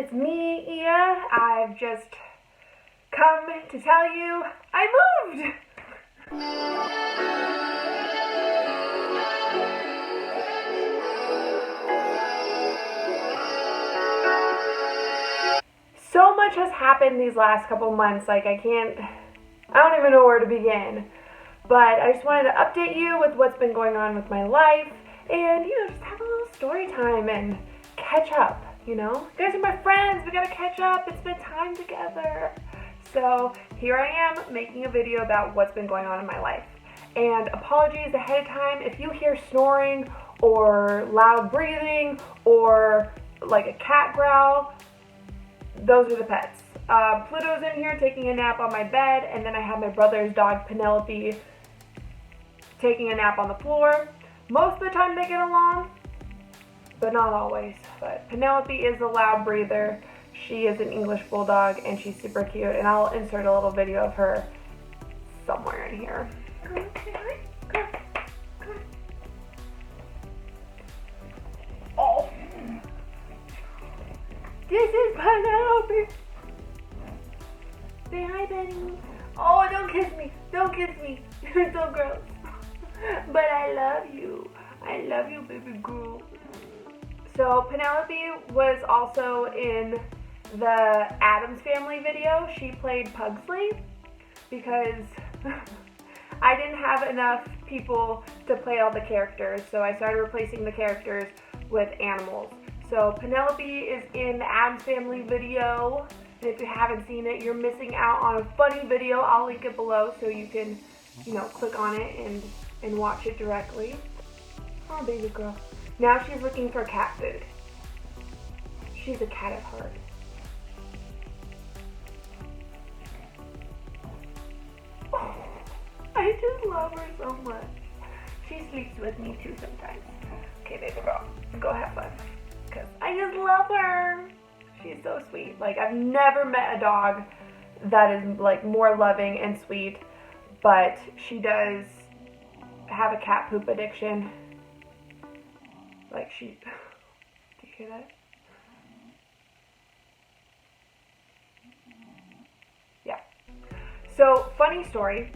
it's me, EYA. I've just come to tell you I moved! So much has happened these last couple months, I don't even know where to begin. But I just wanted to update you with what's been going on with my life and, just have a little story time and catch up, You guys are my friends, we gotta catch up, it's been time together. So here I am making a video about what's been going on in my life. And apologies ahead of time if you hear snoring or loud breathing or like a cat growl. Those are the pets. Pluto's in here taking a nap on my bed, and then I have my brother's dog Penelope taking a nap on the floor. Most of the time they get along, but not always. But Penelope is a loud breather. She is an English bulldog, and she's super cute, and I'll insert a little video of her somewhere in here. Come on, say hi. Come on. Come on. Oh. This is Penelope. Say hi, Benny. Oh, don't kiss me. Don't kiss me. You're so gross. But I love you. I love you, baby girl. So Penelope was also in the Addams Family video. She played Pugsley because I didn't have enough people to play all the characters, so I started replacing the characters with animals. So Penelope is in the Addams Family video, and if you haven't seen it, you're missing out on a funny video. I'll link it below so you can, click on it and watch it directly. Oh, baby girl. Now she's looking for cat food. She's a cat at heart. Oh, I just love her so much. She sleeps with me too sometimes. Okay, baby girl, go have fun. Because I just love her. She's so sweet. I've never met a dog that is more loving and sweet, but she does have a cat poop addiction. Do you hear that? Yeah. So, funny story.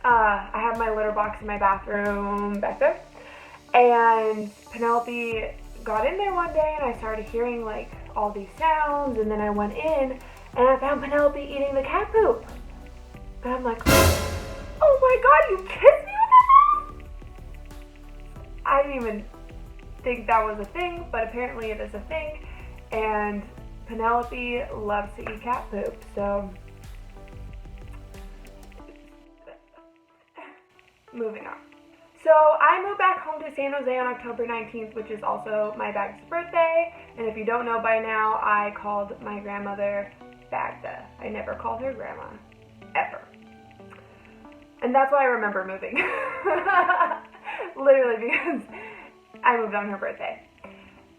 I have my litter box in my bathroom back there, and Penelope got in there one day, and I started hearing all these sounds, and then I went in, and I found Penelope eating the cat poop. And I'm like, oh my god, you kissed me with that mouth? I didn't even think that was a thing, but apparently it is a thing, and Penelope loves to eat cat poop, so moving on. So I moved back home to San Jose on October 19th, which is also my Bag's birthday, and if you don't know by now, I called my grandmother Bagda. I never called her grandma, ever. And that's why I remember moving. Literally, because I moved on her birthday.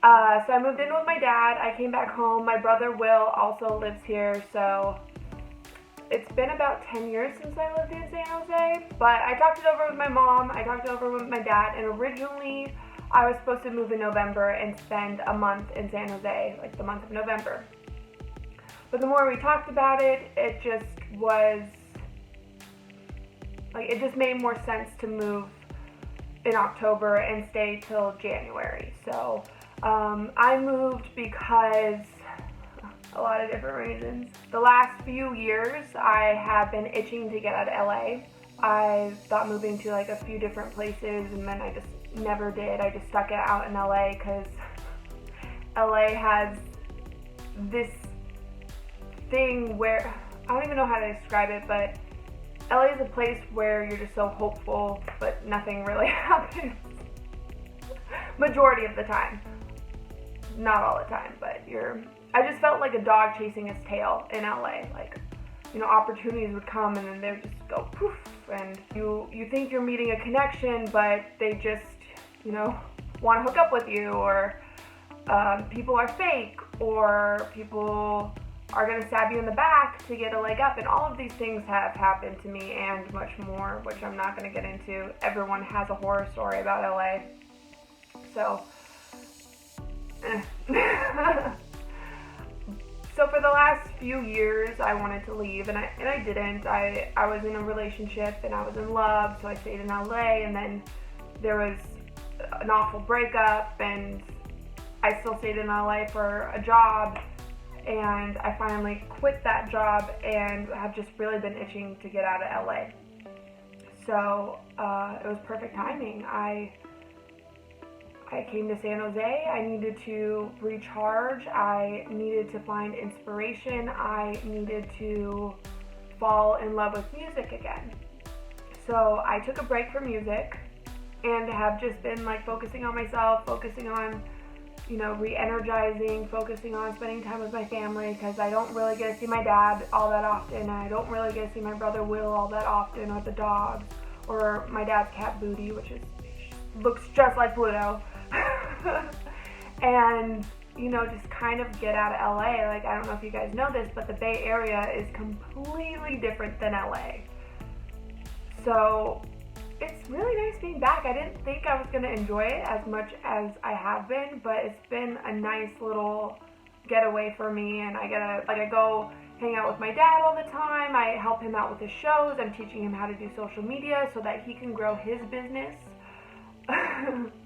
So I moved in with my dad. I came back home. My brother Will also lives here, so it's been about 10 years since I lived in San Jose, but I talked it over with my mom, I talked it over with my dad, and originally I was supposed to move in November and spend a month in San Jose, the month of November. But the more we talked about it, it just was, it just made more sense to move in October and stay till January. So I moved because a lot of different reasons. The last few years, I have been itching to get out of LA. I thought moving to a few different places, and then I just never did. I just stuck it out in LA because LA has this thing where, I don't even know how to describe it, but LA is a place where you're just so hopeful, but nothing really happens. Majority of the time. Not all the time, but I just felt like a dog chasing its tail in LA. Opportunities would come and then they would just go poof, and you think you're meeting a connection, but they just, want to hook up with you, or people are fake, or people are going to stab you in the back to get a leg up, and all of these things have happened to me and much more, which I'm not going to get into. Everyone has a horror story about LA. So, for the last few years, I wanted to leave, and I didn't. I was in a relationship, and I was in love, so I stayed in LA, and then there was an awful breakup, and I still stayed in LA for a job, and I finally quit that job, and have just really been itching to get out of LA. So it was perfect timing. I came to San Jose. I needed to recharge. I needed to find inspiration. I needed to fall in love with music again. So I took a break from music and have just been like focusing on myself, focusing on, you know, re-energizing, focusing on spending time with my family, because I don't really get to see my dad all that often. I don't really get to see my brother Will all that often, or the dogs, or my dad's cat Booty, which looks just like Pluto. And, you know, just kind of get out of LA. Like, I don't know if you guys know this, but the Bay Area is completely different than LA. So it's really nice being back. I didn't think I was going to enjoy it as much as I have been, but it's been a nice little getaway for me, and I go hang out with my dad all the time. I help him out with his shows. I'm teaching him how to do social media so that he can grow his business.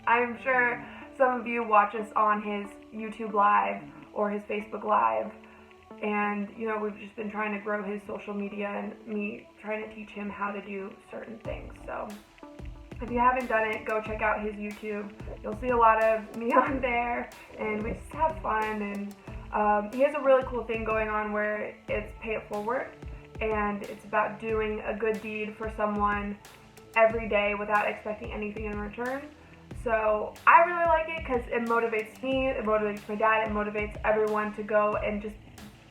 I'm sure some of you watch us on his YouTube Live or his Facebook Live, and, you know, we've just been trying to grow his social media and me trying to teach him how to do certain things. So if you haven't done it, go check out his YouTube. You'll see a lot of me on there, and we just have fun. And he has a really cool thing going on where it's pay it forward, and it's about doing a good deed for someone every day without expecting anything in return. So I really like it because it motivates me, it motivates my dad, it motivates everyone to go and just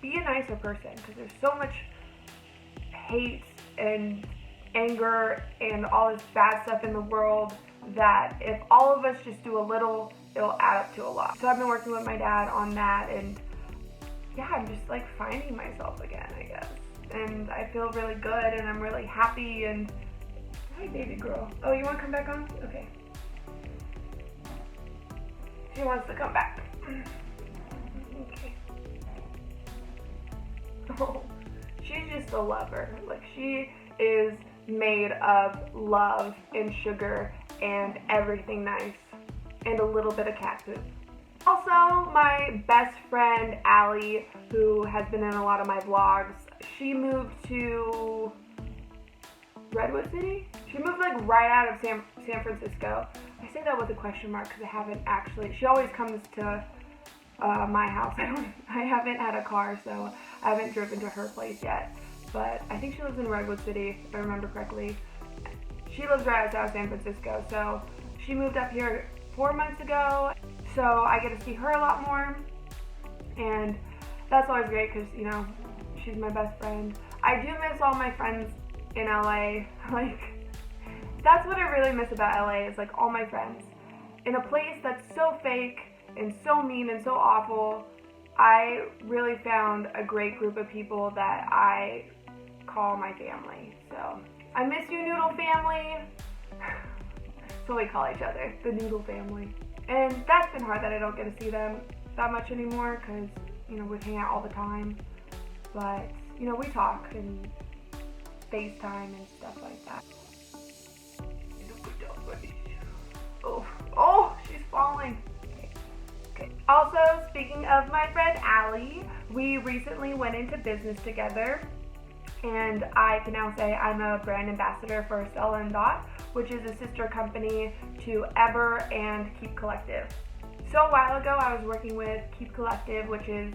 be a nicer person, because there's so much hate and anger and all this bad stuff in the world that if all of us just do a little, it'll add up to a lot. So I've been working with my dad on that, and yeah, I'm just like finding myself again, I guess. And I feel really good, and I'm really happy. And hi, baby girl. Oh, you want to come back on? Okay. She wants to come back. Okay. Oh, she's just a lover. Like, she is made of love and sugar and everything nice, and a little bit of cat poop. Also, my best friend Allie, who has been in a lot of my vlogs, she moved to Redwood City? She moved like right out of San Francisco. I say that with a question mark because I haven't actually, she always comes to my house. I haven't had a car, so I haven't driven to her place yet. But I think she lives in Redwood City, if I remember correctly. She lives right outside of San Francisco, so she moved up here 4 months ago. So I get to see her a lot more, and that's always great because, you know, she's my best friend. I do miss all my friends in LA. Like, that's what I really miss about LA, is like all my friends. In a place that's so fake and so mean and so awful, I really found a great group of people that I call my family. So I miss you, Noodle family. That's what we call each other, the Noodle family. And that's been hard that I don't get to see them that much anymore because, you know, we hang out all the time. But, you know, we talk and FaceTime and stuff like that. Oh, she's falling. Okay. Also, speaking of my friend Allie, we recently went into business together, and I can now say I'm a brand ambassador for Stella & Dot, which is a sister company to Ever and Keep Collective. So a while ago, I was working with Keep Collective, which is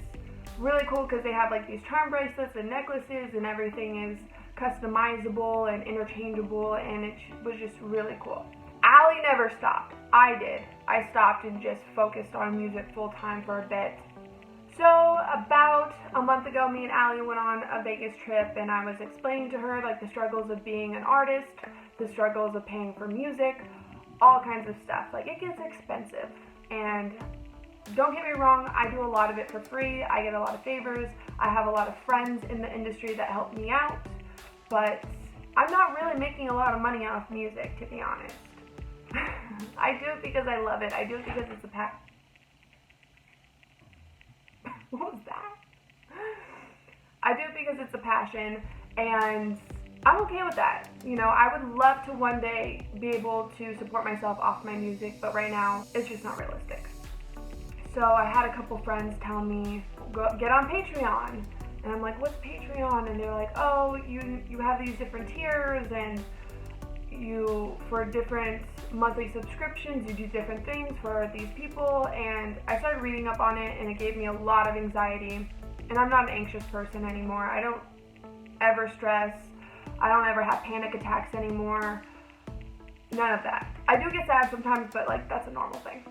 really cool because they have like these charm bracelets and necklaces, and everything is customizable and interchangeable, and it was just really cool. Allie never stopped. I did. I stopped and just focused on music full time for a bit. So about a month ago, me and Allie went on a Vegas trip, and I was explaining to her like the struggles of being an artist, the struggles of paying for music, all kinds of stuff. Like, it gets expensive, and don't get me wrong, I do a lot of it for free. I get a lot of favors. I have a lot of friends in the industry that help me out, but I'm not really making a lot of money off music, to be honest. I do it because I love it. I do it because it's a What was that? because it's a passion, and I'm okay with that. You know, I would love to one day be able to support myself off my music, but right now it's just not realistic. So I had a couple friends tell me, get on Patreon. And I'm like, what's Patreon? And they're like, oh, you have these different tiers, and for different monthly subscriptions, you do different things for these people. And I started reading up on it, and it gave me a lot of anxiety. And I'm not an anxious person anymore. I don't ever stress. I don't ever have panic attacks anymore. None of that. I do get sad sometimes, but like, that's a normal thing.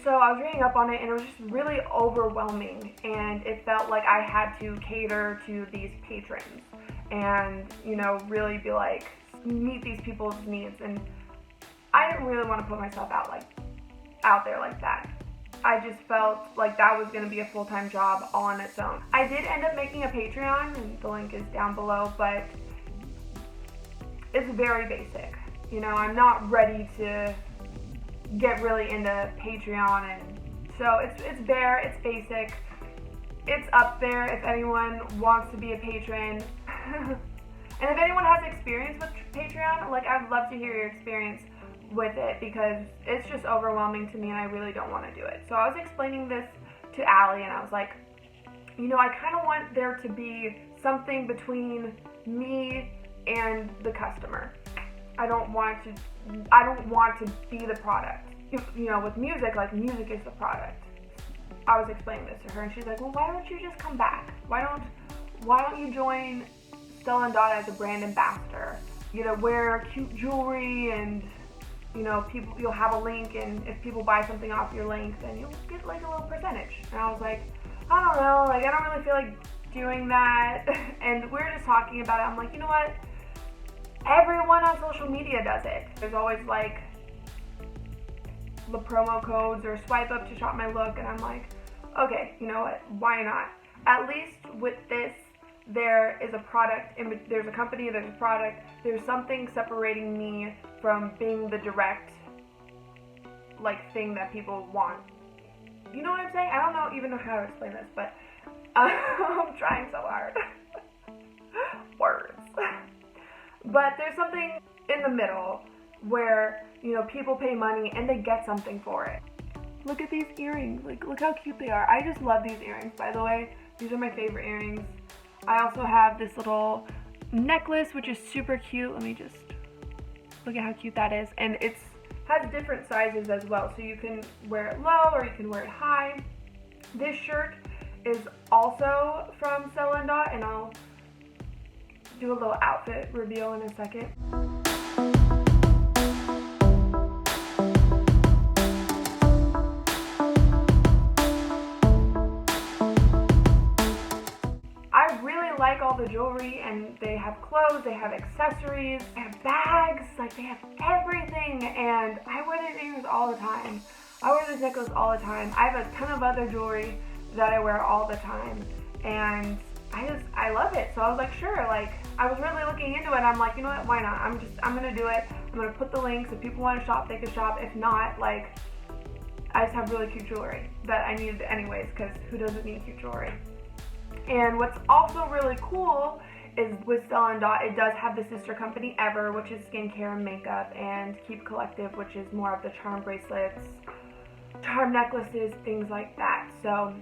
So I was reading up on it, and it was just really overwhelming, and it felt like I had to cater to these patrons and, you know, really be like, meet these people's needs. And I didn't really want to put myself out there like that. I just felt like that was going to be a full-time job all on its own. I did end up making a Patreon, and the link is down below, but it's very basic. You know, I'm not ready to get really into Patreon, and so it's bare, it's basic, it's up there if anyone wants to be a patron. And if anyone has experience with Patreon, like, I'd love to hear your experience with it, because it's just overwhelming to me and I really don't want to do it. So I was explaining this to Allie, and I was like, you know, I kind of want there to be something between me and the customer. I don't want to be the product. You know, with music, like, music is the product. I was explaining this to her, and she's like, well, why don't you just come back? Why don't you join Stella & Dot as a brand ambassador? You know, wear cute jewelry, and, you know, you'll have a link, and if people buy something off your link, then you'll get like a little percentage. And I was like, I don't know, like, I don't really feel like doing that. And we were just talking about it. I'm like, you know what? Everyone on social media does it. There's always like the promo codes or swipe up to shop my look, and I'm like, okay, you know what? Why not? At least with this, there is a product, and there's a company, there's a product, there's something separating me from being the direct, like, thing that people want. You know what I'm saying? I don't even know how to explain this, but I'm trying so hard. Words. But there's something in the middle where, you know, people pay money and they get something for it. Look at these earrings. Like, look how cute they are. I just love these earrings, by the way. These are my favorite earrings. I also have this little necklace, which is super cute. Let me just look at how cute that is. And it has different sizes as well, so you can wear it low or you can wear it high. This shirt is also from Stella & Dot, and I'll do a little outfit reveal in a second. I really like all the jewelry, and they have clothes, they have accessories, they have bags, like, they have everything, and I wear these earrings all the time. I wear this necklace all the time. I have a ton of other jewelry that I wear all the time, and I love it. So I was like, sure, like, I was really looking into it, and I'm like, you know what, why not? I'm gonna do it. I'm gonna put the links. If people want to shop, they can shop. If not, like, I just have really cute jewelry that I needed anyways, because who doesn't need cute jewelry? And what's also really cool is with Stella & Dot, it does have the sister company Ever, which is skincare and makeup, and Keep Collective, which is more of the charm bracelets, charm necklaces, things like that. So,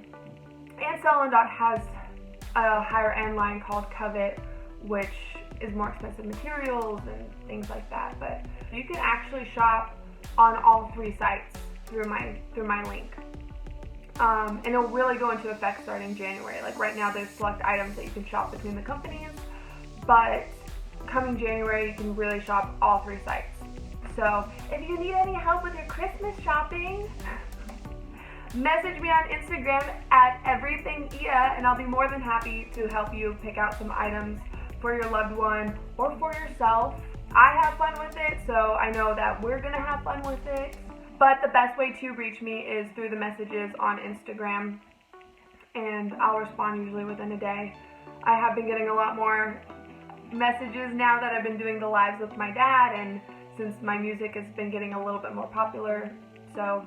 and Stella & Dot has a higher end line called Covet, which is more expensive materials and things like that. But you can actually shop on all three sites through my link. And it'll really go into effect starting January. Like, right now there's select items that you can shop between the companies, but coming January you can really shop all three sites. So if you need any help with your Christmas shopping, message me on Instagram at everything-EYA, and I'll be more than happy to help you pick out some items for your loved one or for yourself. I have fun with it, so I know that we're gonna have fun with it. But the best way to reach me is through the messages on Instagram, and I'll respond usually within a day. I have been getting a lot more messages now that I've been doing the lives with my dad, and since my music has been getting a little bit more popular, so,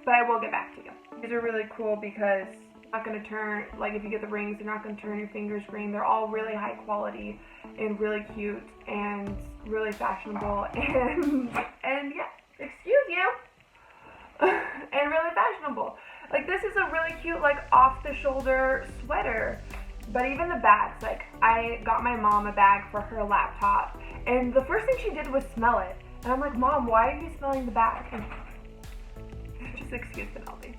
but I will get back to you. These are really cool because Not going to turn, like if you get the rings, they're not going to turn your fingers green. They're all really high quality and really cute and really fashionable and yeah, excuse you, and really fashionable. Like this is a really cute like off the shoulder sweater. But even the bags, like I got my mom a bag for her laptop and the first thing she did was smell it. And I'm like, Mom, why are you smelling the bag? And just excuse Penelope.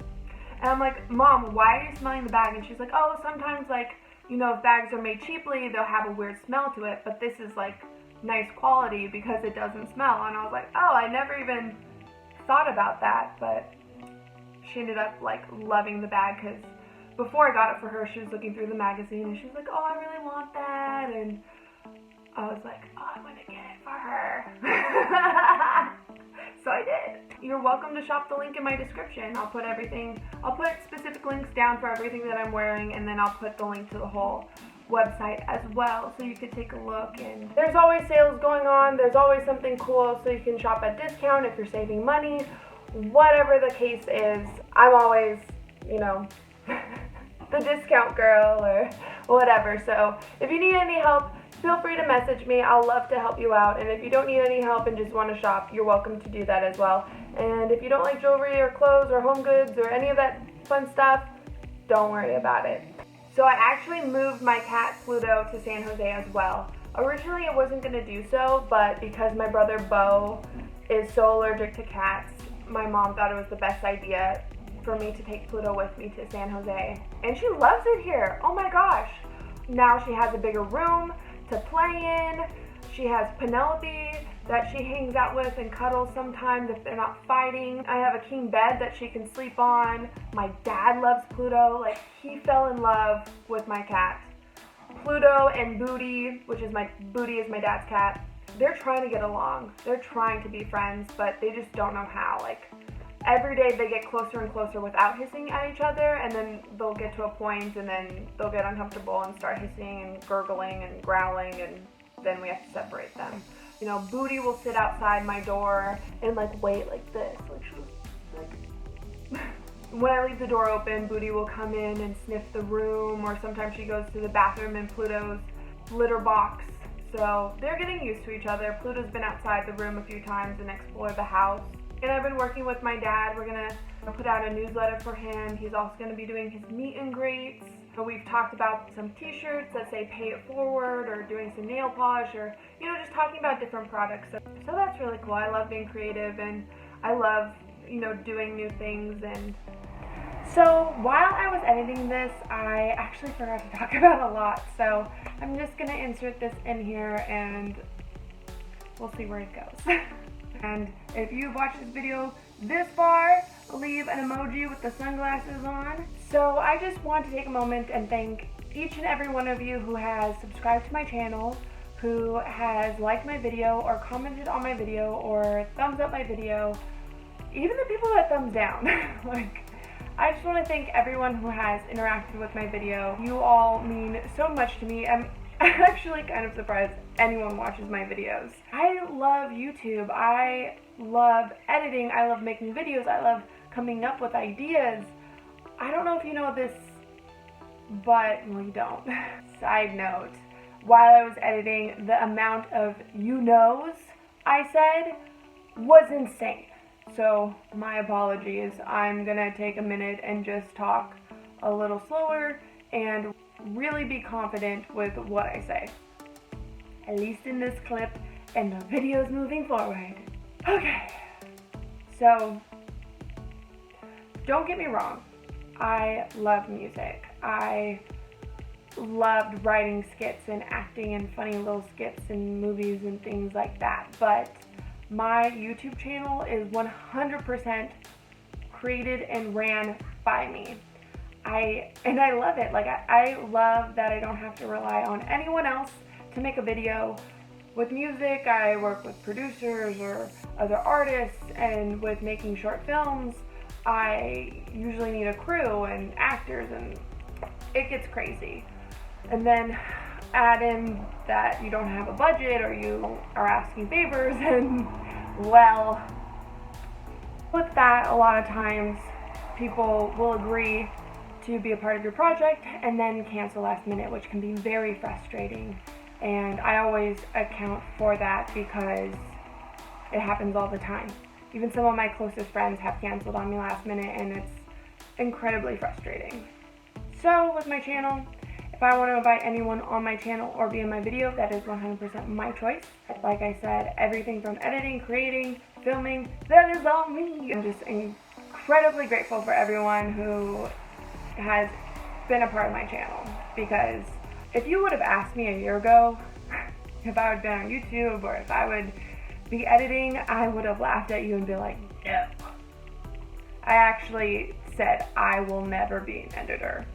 And I'm like, Mom, why are you smelling the bag? And she's like, oh, sometimes like, you know, if bags are made cheaply, they'll have a weird smell to it. But this is like nice quality because it doesn't smell. And I was like, oh, I never even thought about that. But she ended up like loving the bag because before I got it for her, she was looking through the magazine and she was like, oh, I really want that. And I was like, oh, I'm gonna get it for her. So I did. You're welcome to shop the link in my description. I'll put specific links down for everything that I'm wearing, and then I'll put the link to the whole website as well so you can take a look. And there's always sales going on. There's always something cool so you can shop at discount if you're saving money. Whatever the case is, I'm always, you know, the discount girl or whatever. So if you need any help, feel free to message me. I'll love to help you out. And if you don't need any help and just want to shop, you're welcome to do that as well. And if you don't like jewelry or clothes or home goods or any of that fun stuff, don't worry about it. So I actually moved my cat Pluto to San Jose as well. Originally I wasn't going to do so, but because my brother Bo is so allergic to cats, my mom thought it was the best idea for me to take Pluto with me to San Jose. And she loves it here. Oh my gosh. Now she has a bigger room to play in. She has Penelope that she hangs out with and cuddles sometimes if they're not fighting. I have a king bed that she can sleep on. My dad loves Pluto. Like, he fell in love with my cat. Pluto and Booty, Booty is my dad's cat, they're trying to get along. They're trying to be friends, but they just don't know how. Like, every day they get closer and closer without hissing at each other, and then they'll get to a point and then they'll get uncomfortable and start hissing and gurgling and growling, and then we have to separate them. You know, Booty will sit outside my door and like wait like this. Like she'll like when I leave the door open, Booty will come in and sniff the room, or sometimes she goes to the bathroom in Pluto's litter box. So they're getting used to each other. Pluto's been outside the room a few times and explored the house. And I've been working with my dad. We're gonna put out a newsletter for him. He's also gonna be doing his meet and greets. So we've talked about some t-shirts that say pay it forward, or doing some nail polish, or, you know, just talking about different products. So that's really cool. I love being creative, and I love, you know, doing new things. And so while I was editing this, I actually forgot to talk about a lot. So I'm just gonna insert this in here and we'll see where it goes. And if you've watched this video this far, leave an emoji with the sunglasses on. So I just want to take a moment and thank each and every one of you who has subscribed to my channel, who has liked my video or commented on my video or thumbs up my video, even the people that thumbs down. Like, I just want to thank everyone who has interacted with my video. You all mean so much to me. I'm actually kind of surprised anyone watches my videos. I love YouTube. I love editing. I love making videos. I love coming up with ideas. I don't know if you know this, but, well, you don't. Side note, while I was editing, the amount of you knows I said was insane. So my apologies. I'm gonna take a minute and just talk a little slower and really be confident with what I say. At least in this clip and the videos moving forward. Okay, so don't get me wrong. I love music. I loved writing skits and acting in funny little skits and movies and things like that. But my YouTube channel is 100% created and ran by me. I love it. Like, I love that I don't have to rely on anyone else to make a video. With music, I work with producers or other artists, and with making short films, I usually need a crew and actors, and it gets crazy. And then add in that you don't have a budget or you are asking favors, and well, with that, a lot of times people will agree to to be a part of your project and then cancel last minute, which can be very frustrating. And I always account for that because it happens all the time. Even some of my closest friends have canceled on me last minute, and it's incredibly frustrating. So with my channel, if I want to invite anyone on my channel or be in my video, that is 100% my choice. Like I said, everything from editing, creating, filming, that is all me. I'm just incredibly grateful for everyone who has been a part of my channel, because if you would have asked me a year ago if I would be on YouTube or if I would be editing, I would have laughed at you and be like, no. I actually said I will never be an editor.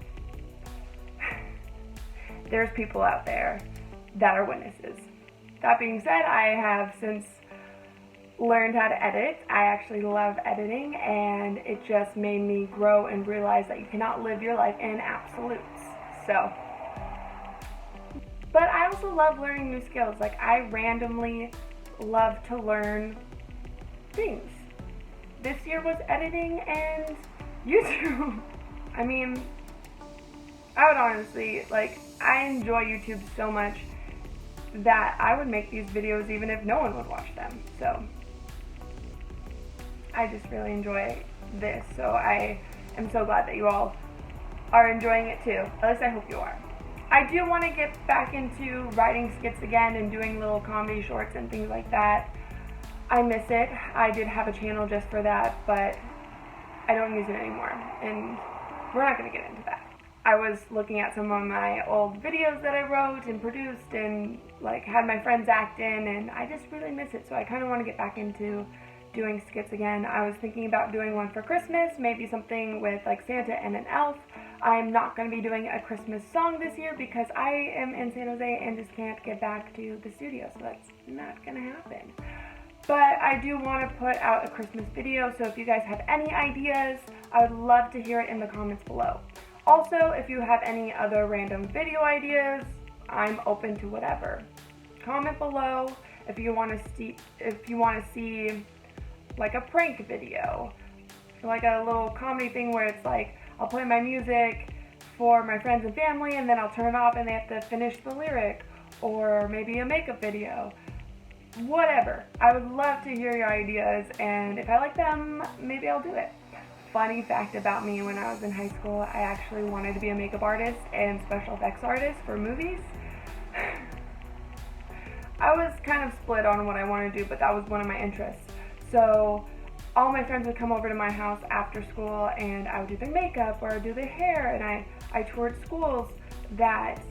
There's people out there that are witnesses. That being said, I have since learned how to edit. I actually love editing, and it just made me grow and realize that you cannot live your life in absolutes. So, but I also love learning new skills. Like, I randomly love to learn things. This year was editing and YouTube. I mean, I would honestly, like, I enjoy YouTube so much that I would make these videos even if no one would watch them. So I just really enjoy this. So I am so glad that you all are enjoying it too. At least I hope you are. I do want to get back into writing skits again and doing little comedy shorts and things like that. I miss it. I did have a channel just for that, but I don't use it anymore, and we're not going to get into that. I was looking at some of my old videos that I wrote and produced and like had my friends act in, and I just really miss it. So I kind of want to get back into doing skits again. I was thinking about doing one for Christmas, maybe something with like Santa and an elf. I'm not going to be doing a Christmas song this year because I am in San Jose and just can't get back to the studio, so that's not going to happen. But I do want to put out a Christmas video, so if you guys have any ideas, I would love to hear it in the comments below. Also, if you have any other random video ideas, I'm open to whatever. Comment below if you want to see like a prank video, like a little comedy thing where it's like I'll play my music for my friends and family and then I'll turn it off and they have to finish the lyric, or maybe a makeup video. Whatever. I would love to hear your ideas, and if I like them, maybe I'll do it. Funny fact about me, when I was in high school, I actually wanted to be a makeup artist and special effects artist for movies. I was kind of split on what I wanted to do, but that was one of my interests. So all my friends would come over to my house after school and I would do their makeup or do their hair, and I toured schools that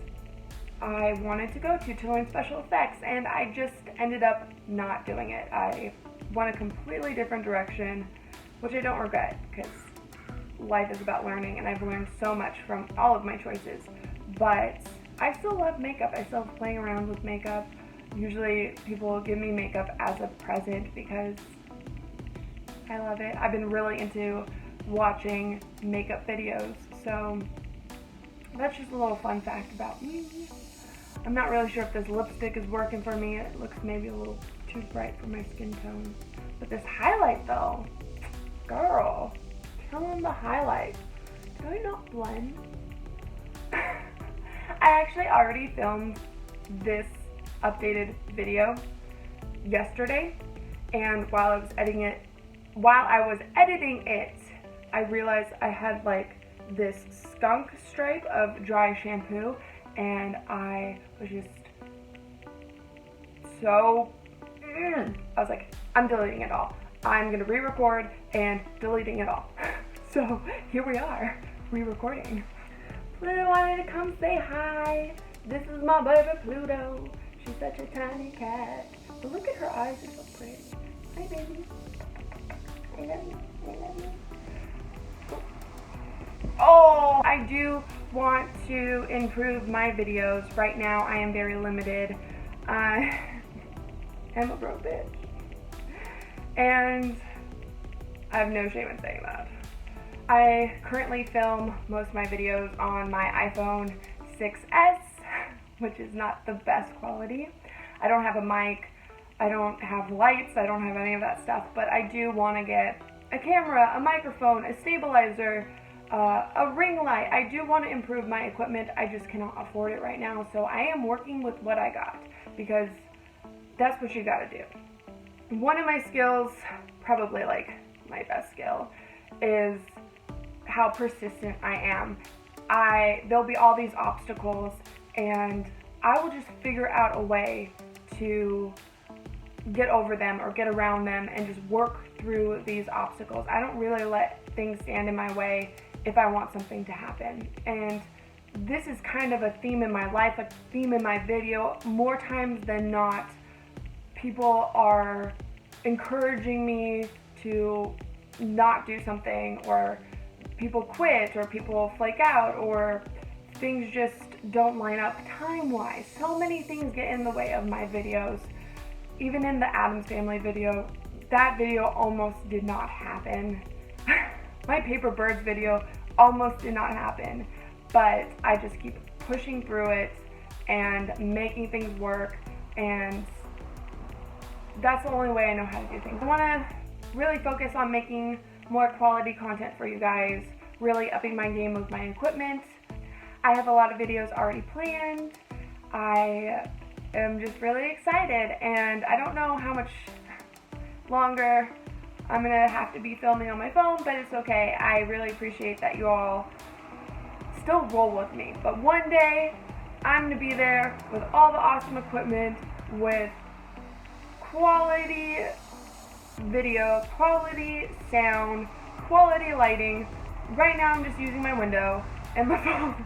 I wanted to go to learn special effects, and I just ended up not doing it. I went a completely different direction, which I don't regret, because life is about learning, and I've learned so much from all of my choices. But I still love makeup. I still love playing around with makeup. Usually people give me makeup as a present because I love it. I've been really into watching makeup videos, so that's just a little fun fact about me. I'm not really sure if this lipstick is working for me. It looks maybe a little too bright for my skin tone. But this highlight though, girl, tell them the highlight. Do I not blend? I actually already filmed this updated video yesterday, and while I was editing it, I realized I had like this skunk stripe of dry shampoo, and I was just so I was like, I'm deleting it all. I'm gonna re-record and deleting it all. So here we are, re-recording. Pluto wanted to come say hi. This is my baby Pluto. She's such a tiny cat. But look at her eyes, they're so pretty. Hi baby. I love you. I love you. Oh, I do want to improve my videos. Right now I am very limited. I am a broke bitch. And I have no shame in saying that. I currently film most of my videos on my iPhone 6S, which is not the best quality. I don't have a mic, I don't have lights, I don't have any of that stuff, but I do want to get a camera, a microphone, a stabilizer, a ring light. I do want to improve my equipment. I just cannot afford it right now. So I am working with what I got because that's what you gotta do. One of my skills, probably like my best skill, is how persistent I am. There'll be all these obstacles and I will just figure out a way to get over them or get around them and just work through these obstacles. I don't really let things stand in my way if I want something to happen. And this is kind of a theme in my life, a theme in my video. More times than not, people are encouraging me to not do something, or people quit, or people flake out, or things just don't line up time-wise. So many things get in the way of my videos. Even in the Addams Family video, that video almost did not happen. My Paper Birds video almost did not happen, but I just keep pushing through it and making things work, and that's the only way I know how to do things. I want to really focus on making more quality content for you guys, really upping my game with my equipment. I have a lot of videos already planned. I am just really excited, and I don't know how much longer I'm gonna have to be filming on my phone, but it's okay. I really appreciate that you all still roll with me. But one day, I'm gonna be there with all the awesome equipment, with quality video, quality sound, quality lighting. Right now I'm just using my window and my phone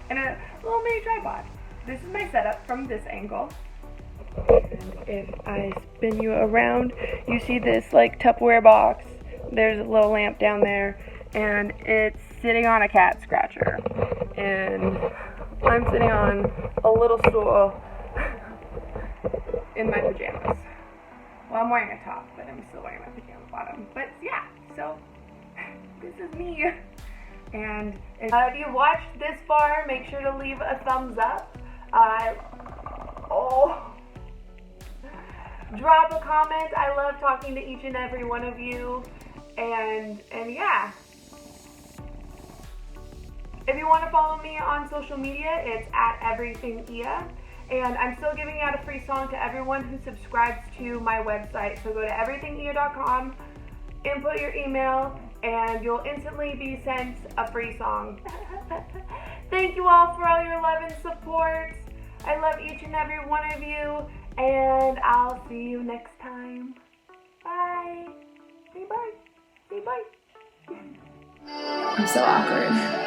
and a little mini tripod. This is my setup from this angle. And if I spin you around, you see this like Tupperware box. There's a little lamp down there, and it's sitting on a cat scratcher. And I'm sitting on a little stool in my pajamas. Well, I'm wearing a top, but I'm still wearing my pajama bottom. But yeah, so this is me. And if you watched this far, make sure to leave a thumbs up. Drop a comment. I love talking to each and every one of you. And yeah. If you want to follow me on social media, it's @everything-EYA. And I'm still giving out a free song to everyone who subscribes to my website. So go to everythingeya.com, input your email, and you'll instantly be sent a free song. Thank you all for all your love and support. I love each and every one of you, and I'll see you next time. Bye. Say bye. Say bye. I'm so awkward.